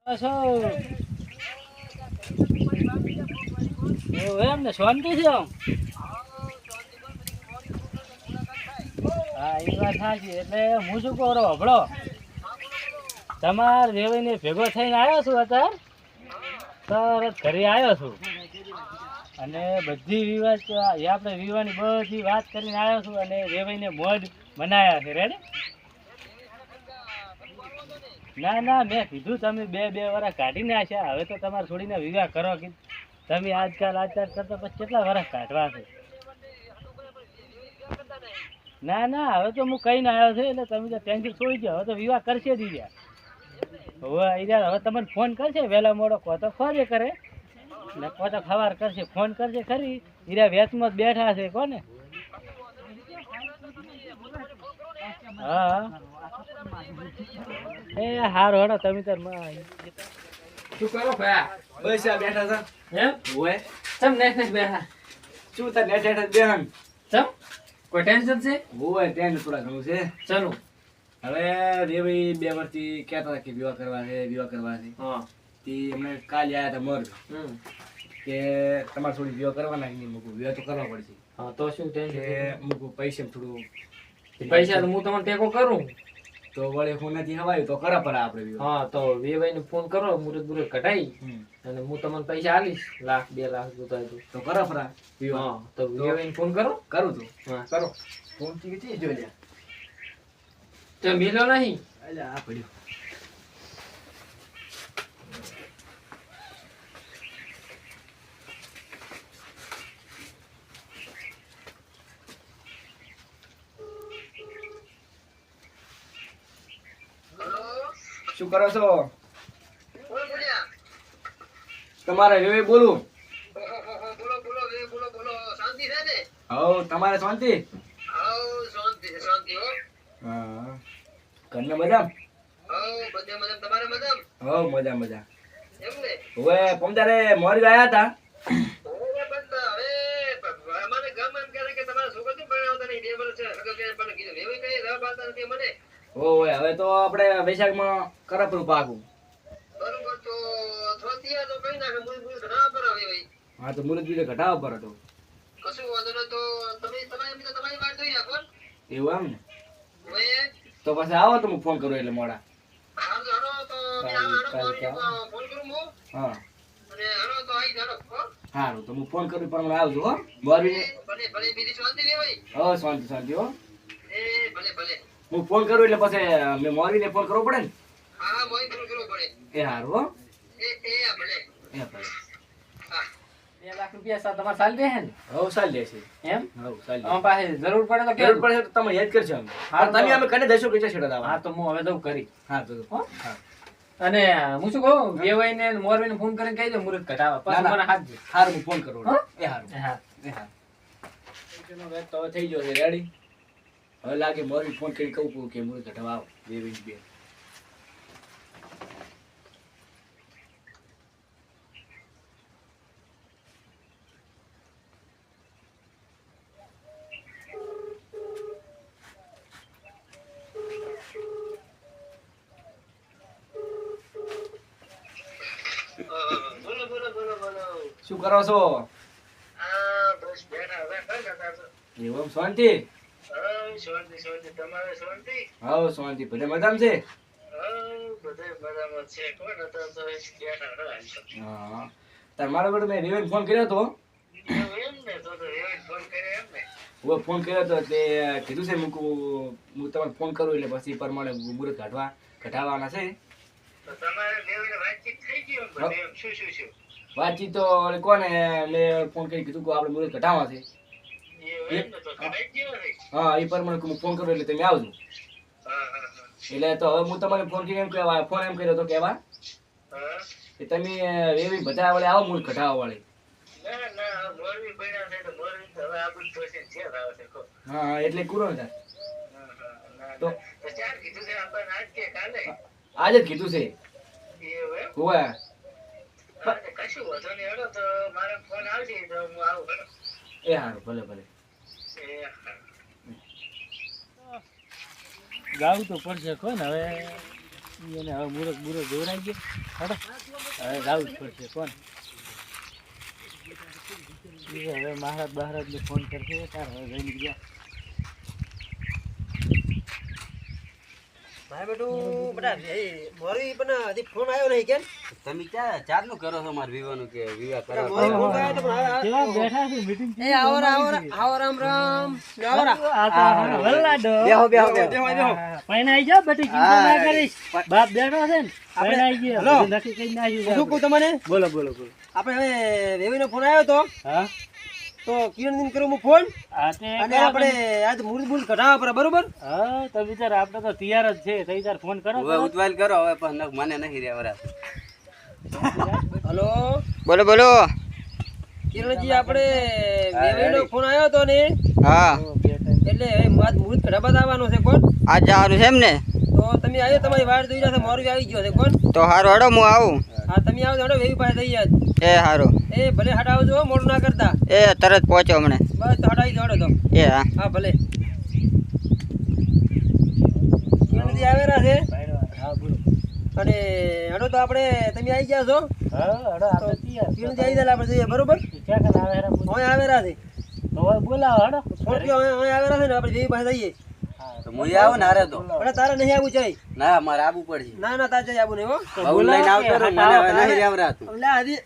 એવું એમ ને શાંતિ છે આમ. હા એ વાત સાચી. એટલે હું શું કહું હભળો, તમાર વેવાઈને ભેગો થઈને આવ્યો છું અત્યારે તરત ઘરે આવ્યો છું અને બધી વિવાદ આપણે વિવાની બધી વાત કરીને આવ્યો છું અને વેવાઈને મોજ બનાવ્યા છે. રેડી? ના ના મેં કીધું તમે બે વર્ષ કાઢી નાખ્યા, હવે તો તમારે છોડીને વિવાહ કરો. કીધું તમે આજકાલ કરતા પછી કેટલા વર્ષ કાઢવા છે? ના ના હવે તો હું કહીને આવ્યો છું એટલે તમે તો ટેન્શન છોડી દો. હવે તો વિવાહ કરશે જ ઈ. હવે તમને ફોન કરશે વહેલા મોડો કહો તો ફરે કરે ને કહો તો ખવાર કરશે. ફોન કરશે ખરી. હીરા વેચમાં જ બેઠા છે કોને. હા એ હારું હેડો તમે તાર શું કરો ભયા? બસ આ બેઠા છે. એમ ઓય ચમ નેટ બેઠા? શું તાર નેટ હેઠ બેહન? ચમ કોઈ ટેન્શન છે? ઓય ટેન્શન થોડા ઘણું છે. ચાલો હવે રેવી 2 વર્ષથી કહેતા હતા કે વિવાહ કરવા છે. હા તે અમને કાલે આયા હતા મર્ગ કે તમારે થોડી વિવાહ કરવાના કે નહીં. મૂકું વિવાહ તો કરવા પડશે. હા તો શું ટેન્શન? કે મૂકું પૈસા થોડું પૈસા તો હું તમને ટેકો કરું. તો વળે હું નથી હવાયું તો કરા પડે આપણે વિવાહ. હા તો વેવાઈને ફોન કરો, મુરત બુરત કઢાઈ અને હું તમને પૈસા આલીશ 1,00,000 2 લાખ જોતા તો કરા પરા વિવાહ. હા તો વેવાઈને ફોન કરો. કરું તું હા કરો. ફોન થી કે જોઈ લે. તો મિલો નહીં. અલ્યા આ પડ્યો. શું કરો છો? તમારે હવે બોલું. હવ તમારે શાંતિ? હા ઘરના બધા? હવ મજા. હવે પમદારે મોરી આયા હતા. ઓય હવે તો આપણે વૈશાખમાં કરપરું પાકું. હા તો મુરત બીજે ઘટાવા પર હતો. એવું એમ ને? તો પછી આવો તો હું ફોન કરું એટલે મોડા. હા સારું તો હું ફોન કરું પણ આવજો હો. મોરબી હો શાંતિ હો. હું ફોન કરું એટલે પછી મેં મોરબીને ફોન કરવો પડે ને. એ સારું હો. એ ભલે. 2 લાખ રૂપિયા તમારે સાલ દે હે ને? હવ સાલ લેશે. એમ હવ સાલ અમાર પાસે જરૂર પડે તો જરૂર પડે તો તમે યાદ કરજો અમને. હા, તમે અમે કને દઈશું કે છેડા દાવા. હા તો હું હવે જઉં કરી. હા તો હો? હા અને હું શું કહું, વેવાઈને ને મોરબીને ફોન કરીને કહી દો મુરત કઢાવા. પછી ના, ના. મને હાથ દે. હારું હું ફોન કરું. હો? એ હારું. હા એ હારું. તો થઈ ગયો છે રેડી. હવે લાગે મોરબી ફોન કરી કહું કે મુરત ઘટાવા આવો 2 શું કરો છો? એવું શાંતિ? હવ શાંતિ બધે મજામાં છે? હા તમારા વડે મેં રેવેન ફોન કર્યો હતો. ફોન કર્યો હતો એટલે કીધું છે હું તમને ફોન કરું એટલે પછી પ્રમાણે મુહૂર્ત ઘટાડવાના છે. વાતચીત તો કોને મેં ફોન કરી કીધું કે આપણે મુહૂર્ત ઘટાડવા છે. હા એ પ્રમાણે હું ફોન કરું એટલે તમે આવજો. એટલે તો હવે હું તમને ફોન કરી એમ કર્યો હતો કેવા કે તમે એવી બધા વડે આવો મુહૂર્ત ઘટાડવા વાળી. હા એટલે કુરો ને તો આજે જ કીધું છે. હોવે એ હારું ભલે. ગાવું તો પડશે કોને હવે એને હવે મુરત દોરાઈ ગયો હડો હવે જાવું જ પડશે કોણ હવે મહારાજ ને ફોન કરશે તાર હવે જઈને ગયા ભાઈ બેટું બટા મોરી પણ હજી ફોન આવ્યો નહીં કેમ તમે ક્યાં ચારનું કરો છો માર વિવાનું કે વિવાહ કરો મોરી ફોન આવ્યો તો પણ કેવા બેઠા છે મીટિંગ એ આવો રામ રામ આવો રા વલ્લાડો બેહો પૈણાઈ જા બટી ચિંતા ના કરીશ બાપ બેઠો છે ને પૈણાઈ ગયો હલો. નક્કી કઈ ના શું કહું તમને બોલો આપણે હવે વેવીનો ફોન આવ્યો તો હા તો કિરણ દિન કરું હું ફોન આ તે અને આપણે આજ મૂળ મૂળ કઢાવવા પડે બરોબર હા તો વિચાર આપણે તો તૈયાર જ છે તઈ તાર ફોન કરો હવે ઉતવાલ કરો હવે પણ મને નહીં રહેવરા હલો બોલો કિરણજી આપણે વેવીનો ફોન આવ્યો તો ને હા એટલે હવે આજ મૂળ કઢાવવા આવવાનો છે કોણ આજ જવાનું છે એમ ને તો તમે આવ્યો તમારી વાડ જોઈ રહ્યા મોરવી આવી ગયો છે કોણ તો હારું હડો હું આવું હા તમે આવો તો વેવી પાસે થઈ જાય એ હારું એ ભલે હટાવજો હો, મોડું ના કરતા એ તરત પહોંચો હમણે બસ તો હટાવી દોડો તો એ હા હા ભલે કિરણજી આવેલા છે હા બોલો અને હડો તો આપણે તમે આવી ગયા છો હા હડો આપણે તૈયાર કિરણજી આવી જાય આપણે જઈએ બરોબર ક્યાં કન આવે રા હવે આવેલા છે તો હવે બોલાવો હડો ફોન કર્યો હવે આવેલા છે ને આપણે વેવી પાસે જઈએ તો હું આવું ને હારે તો અરે તારે નહીં આવું ચાઈ ના મારે આવવું પડશે ના તારે ચાઈ આવું નહીં હો બહુ લઈને આવતો રહું, મને હવે નહીં રહેવરા તું એટલે આજે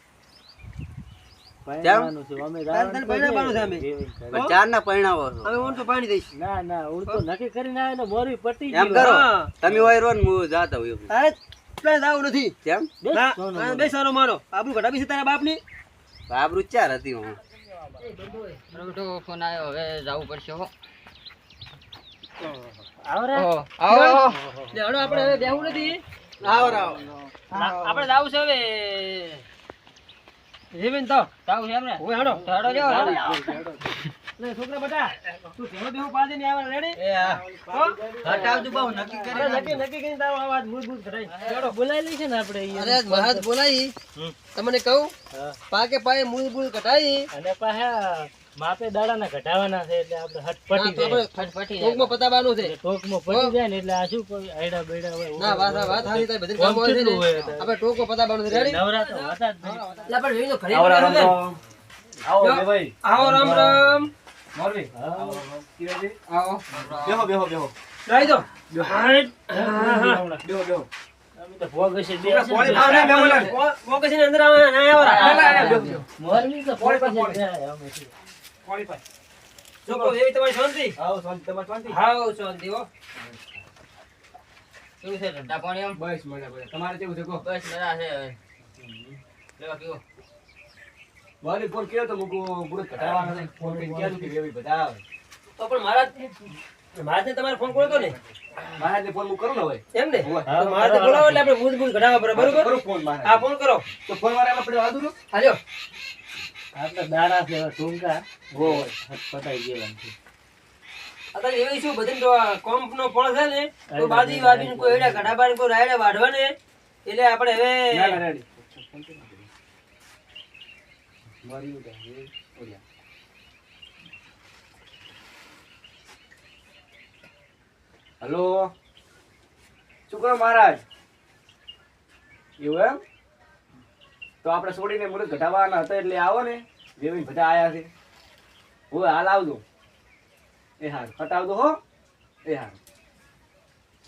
પૈણાવાનું છે અમે તારે પૈણાવાનું છે અમે પણ ચાર ના પરણાવો છો હવે ઓન તો પાણી દઈશ ના હું તો નક્કી કરીને આવ્યો મોરવી પટી એમ ગયું કરો હા. તમે હોય રો ને હું જાતો હોઉં એવું. તારે પ્લાન આવું નથી કેમ બેસ, ના સોનું હા, બેસારો મારો આબરૂ ઘટાવી છે તારા બાપની આબરૂ ચાર હતી હું બેટો ફોન આવ્યો હવે જવું પડશે હો આવો રે આવો લે હડો આપણે હવે બેહવું નથી આવો આપણે જાવું છે હવે જીવીન તો જાવું છે એમ ને ઓય હડો હડો જો લે છોકરા બટા તું જેવો બેહો પાજે ને આવા રેડી એ હા હો હટાવજો બહુ નક્કી અરે નક્કી કરીને તારો આવાજ મૂળ ઘટાઈ હડો બોલાવી લઈ છે ને આપણે ઈ. અરે મહારાજ બોલાઈ તમને કહું હા. પાકે પાયે મૂળ કટાઈ અને પાછા માપે દાડાના ઘટાવાના છે એટલે આપણે હટ પટી જાય ફટફટી ટોકમાં પતાવાનું છે ટોકમાં પટી જાય ને એટલે આ શું કોઈ આયડા બેડા હોય ના વાત હારી તારી બધી કામ હોય છે ને આપણે ટોકમાં પતાવાનું છે રેડી નવરા તો હતા જ નહીં. લા પણ વેનો ઘરે આવો રામ બેઠો છે. રામ. આવો જો. બે ભાઈ આવો રામ રામ મોરવી હા. કિરણજી આવો બેહો રાઈ દો બેહો અમે તો ભોગ હશે બે હશે પોણી ને. પાવને મેમોલા મોકે છે ને અંદર આવો ના આવો મોરબી તો ભોગ પોણી હશે બે અમે શું. પોણી પાય જોકો એવી તમારી શાંતિ આવો શાંતિ તમાર શાંતિ હાઉ શાંતિ હો કેવું છે ઠંડા પાણી એમ બસ મને તમારે કેવું છે કો બસ મજા છે હવે લેવા કેવું મારી ફોન કર્યો તો મુકુ પૂરો ઘટાડવાનો છે ફોન કરીને કીધું કે વેવી બધા આવે તો પણ મહારાજને તમારે ફોન કર્યો તો ને મહારાજને ફોન હું કરું ને હવે એમ ને હોવે. તો મહારાજને બોલાવો એટલે આપણે મૂળ ઘટાડવા પડે કરું બરોબર ફોન મહારાજ હા ફોન કરો તો ફોન વાળામાં પડ્યો આદુરો હાલ્યો આપણે દાડા છે હવે ટૂંકા હટ પતાઈ દેવાનું છે અત્યારે એવી શું બધી તો કોમ્પનો ફળ છે ને તો બાદી વાબીને કોઈ એડા ઘટાબાને કોઈ રાયડા વાઢવા ને એટલે આપણે હવે ના ના રેડી મારી ઉડા ઓયા હલો શું કરો મહારાજ એવું એમ તો આપણે છોડીને મુરત ઘટાડવાના હતા એટલે આવો ને જેવી બધા આયા છે હું હાલ આવજો એ હાર હટાવજો હો એ હાર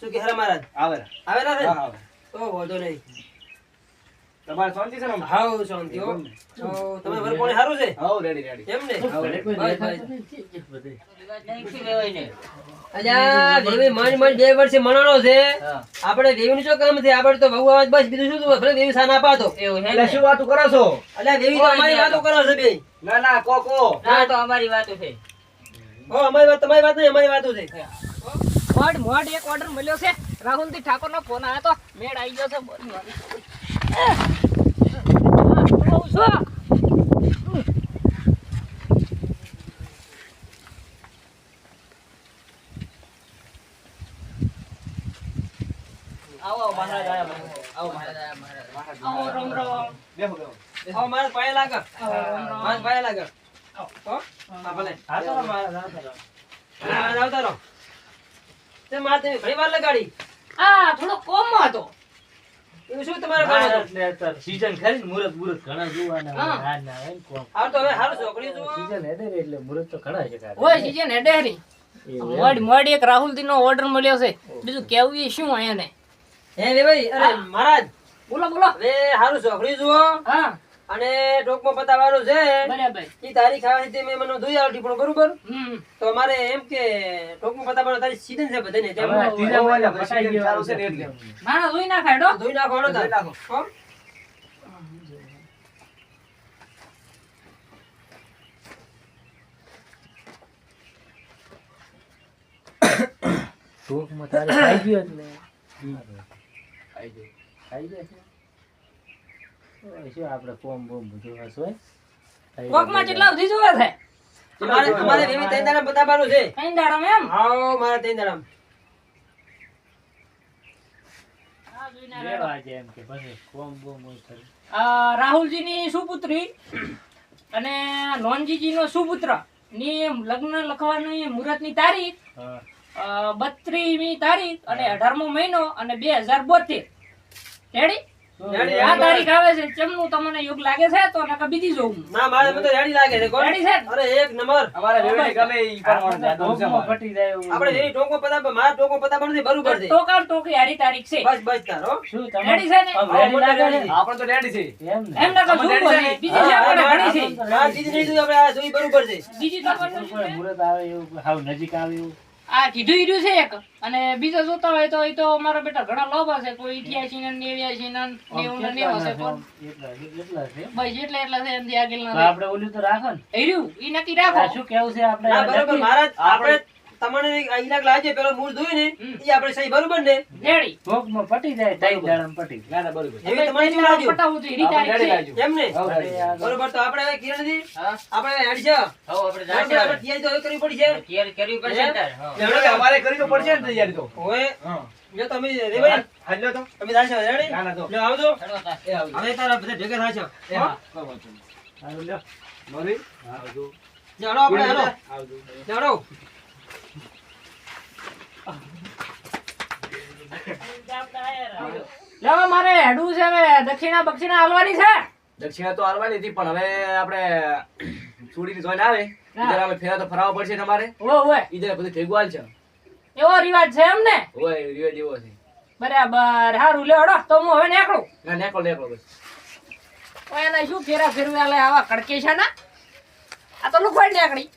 શું કે હરા મહારાજ આવે આવેલા છે હા આવે તો વાંધો નહીં તમારે શાંતિ છે ને હાઉ શાંતિ હો તો તમે વરપોણી સારું છે હાઉ રેડી રેડી એમ ને ઘરે કોઈ ભાઈ, દેખાતું ભાઈ. નથી કે બધે. શું લેવાય ને અલ્યા દેવી મારી 2 વર્ષે મણાનો છે આપણે દેવીનું શું કામ છે આપણે તો બહુ અવાજ બસ બીજું શું ભલે દેવી સાન આપાતો એવું છે એટલે ને શું વાતો કરો છો અલ્યા દેવી તો અમારી વાતો કરો છે બે ના ના કો ના તો અમારી વાતો છે હો અમારી વાત તમારી વાત નહીં અમારી વાતો છે મોડ એક ઓર્ડર મળ્યો છે રાહુલજી ઠાકોરનો ફોન આવ્યો તો મેળ આવી ગયો છે બોલની વાળી. બહુ છો આવો મહારાજ આયા આવો મહારાજ આયા મહારાજ આવો રામ રામ બેહો બેહો હો મારા પાય લાગે મારા પાય લાગે હો હા ભલે હા તો મારા રાત રહો. હા આવતા રહો તે મારે ઘણી વાર લગાડી આ થોડો કોમમાં હતો એવું શું તમારે ના, કરવાનું? એટલે તાર season ખરી ને, મુહૂર્ત બુહૂર્ત ઘણા જોવાના હોય. હા. ના હોય ને કોમ. હારું તો હવે હારું છોકરી જુઓ. season હેડે ને એટલે મુહૂર્ત તો ઘણા છે કાકા. ઓય સીજન હેડેરી એવું એમ. મોડ એક રાહુલજી નો ઓર્ડર મળ્યો છે બીજું કેવું એ શું આયાને હે રે ભાઈ અરે મહારાજ બોલો બોલો હવે હારું છોકરી જુઓ હા અને ટોકમાં પતાવવાનું છે બરાબર ઈ તારીખ આવે છે તે મેં મને દોઈ આવતી પણ બરોબર હમ તો અમારે એમ કે ટોકમાં પતાવવાનું તારી સીઝન છે બધાને હવે તેમ ત્રીજા મહિના હવે પટાઈ season ગયો ચાલુ છે ને એટલે. એટલે. માણસ જોઈ ના ખાડો ધોઈ નાખવાનો તાર. ધોઈ નાખો. હો? ટૂંકમાં તારે ખાઈ ગયો એટલે આઈ જાય. ખાઈ જાય છે. ઓય શું આપણે કોમ બોમ બધું હશે હોય. કોકમાં કેટલા સુધી જોવે છે અમારે એવી ત્રણ દાડા પતાવવાનું છે કઈ દાડમ એમ આવો મારા ત્રણ દાડા લેવા છે એમ કે પછી કોમ બોમ હોય ખરું. રાહુલજી ની સુપુત્રી અને નોનજીજી નો સુપુત્ર ની લગ્ન લખવાની મુહૂર્ત ની તારીખ હા. 32મી તારીખ અને 18મો મહિનો અને 2072 રેડી રેડી, આ તારીખ આવે છે ચમનું તમને યોગ લાગે છે તો નકર બીજી જોઉં ના મારે બધું રેડી લાગે છે કોણ? રેડી છે ને? અરે એક નંબર અમારે વેવેલી ગમે ઈ પ્રમાણે આપણને જાદવ છે ટૂંકમાં અમારે. પટી જાય એવું. આપણે જેવી ટોકો પતાવ મારા ટોકો પતાવવાનું છે બરોબર છે ટોકા ટોકી હારી તારીખ છે બસ બસ તાર હો શું રેડી છે ને? આમ રેડી લાગે છે? આપણે તો રેડી છે. એમ ને? એમ નકર જોવું બની. બીજી છે આપણે ઘણી છે મારા સીધી નહીં જોઈ આપણે આ જોઈ બરોબર છે બીજી ખબર કોઈ નથી. મુહૂર્ત આવે એવું હાવ નજીક આવે એવું. આ કીધું ઈર્યું છે એક અને બીજો જોતા હોય તો એ તો મારા બેટા ઘણા લોભા છે કોઈ 88 ને 89 ને 90 ને 90 છે કોણ એટલા છે. ભાઈ જેટલા એટલા છે એમથી આગળ તો ના આપણે ઓલું તો રાખો ને. ઈર્યું ઈ નક્કી રાખો આ શું કેવું છે આપણે ના બરોબર નક્કી? મહારાજ આપણે તમને ઈલાક લાગે પેલો મૂળ જોયું ને ઈ આપણે સહી બરોબર ને રેડી ભોગમાં પટી જાય ત્રણ દાડામાં પટી જાય. ના ના બરોબર. એવી તમારે કેવું લાગ્યું પટાવું તો ઈ આપણે તારીખ રેડી છે લાગજો. એમ ને હવ રેડી. અરે યાર. બરોબર તો આપણે હવે કિરણજી હા આપણે હેડ છે હવે આપણે બરોબર, આપણે તૈયારી તો હવે કરવી પડી છે તૈયારી કરવી પડશે ને તાર હા એટલે અમારે કરી તો પડશે ને તૈયારી તો. ઓએ હા. જો તમે રેવાય હાલો તો. તમે દાશો રેડી ના ના તો. લે આવજો ચલો તાર એ આવજો. હવે તારા બધા ભેગા થાશો એ હા. કોઈ વાંધો નહીં. હારું લ્યો. મોરી? આવજો. જાડો આપણે હાલો આવજો. જાડો લેવા મારે હેડું છે હવે દક્ષિણા બક્ષિણા હાલવાની છે દક્ષિણા તો હાલવાની હતી પણ હવે આપણે સુડીની જોઈને આવે ઈધર અમે ફેરા તો ફરાવવા પડશે તમારે ઓય ઈધર બધું ભેગું હાલ છે એવો રિવાજ છે એમ ને ઓય રિવેજ એવો છે બરાબર હારું લે હડો તો હું હવે નીકળું ના નેકળો નેકળો બસ ઓય એને શું ફેરા ફેરવ્યા લે આવા કડકે છે ને આ તો લુખવાડ નીકળી